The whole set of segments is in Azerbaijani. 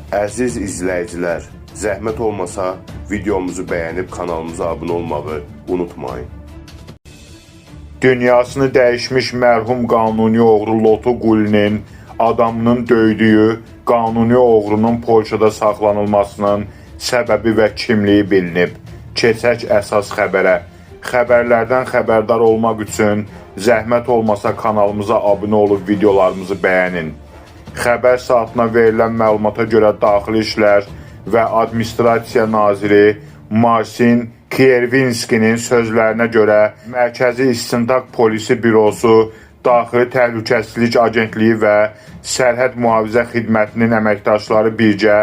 Əziz izləyicilər, zəhmət olmasa videomuzu bəyənib kanalımıza abunə olmağı unutmayın. Dünyasını dəyişmiş mərhum qanuni oğru Lotu Qulinin adamının döydüyü qanuni oğrunun Polşada saxlanılmasının səbəbi və kimliyi bilinib. Keçək əsas xəbərə. Xəbərlərdən xəbərdar olmaq üçün zəhmət olmasa kanalımıza abunə olub videolarımızı bəyənin. Xəbər saatına verilən məlumata görə Daxili İşlər və Administrasiya Naziri Marsin Kiyervinskinin sözlərinə görə Mərkəzi İstintaq Polisi Bürosu, Daxili Təhlükəsizlik Agentliyi və Sərhəd Mühafizə Xidmətinin əməkdaşları birgə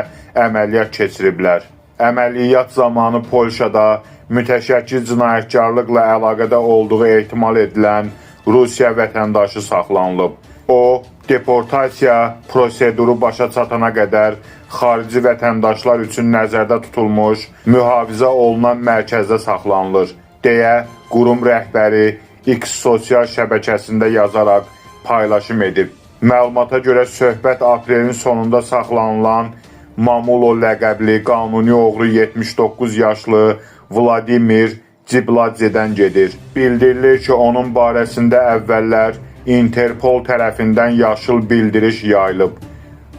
əməliyyat keçiriblər. Əməliyyat zamanı Polşada mütəşəkkil cinayətkarlıqla əlaqədə olduğu ehtimal edilən Rusiya vətəndaşı saxlanılıb. O, deportasiya proseduru başa çatana qədər xarici vətəndaşlar üçün nəzərdə tutulmuş, mühafizə olunan mərkəzdə saxlanılır, deyə qurum rəhbəri X sosial şəbəkəsində yazaraq paylaşım edib. Məlumata görə söhbət aprelin sonunda saxlanılan Mamulo ləqəbli qanuni oğru 79 yaşlı Vladimir Cibladzedən gedir. Bildirilir ki, onun barəsində əvvəllər Interpol tərəfindən yaşıl bildiriş yayılıb.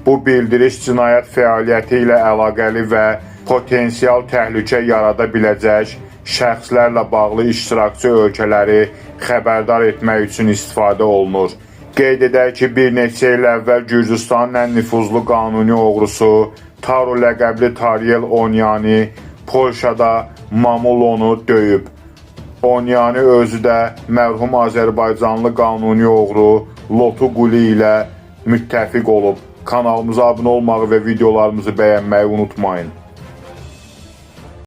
Bu bildiriş cinayət fəaliyyəti ilə əlaqəli və potensial təhlükə yarada biləcək şəxslərlə bağlı iştirakçı ölkələri xəbərdar etmək üçün istifadə olunur. Qeyd edək ki, bir neçə il əvvəl Gürcüstanın ən nüfuzlu qanuni oğrusu Taro ləqəbli Taryel Onyani Polşada Mamulonu döyüb. Onyani özü də mərhum Azərbaycanlı qanuni oğru Lotu Quli ilə müttəfiq olub. Kanalımıza abunə olmağı və videolarımızı bəyənməyi unutmayın.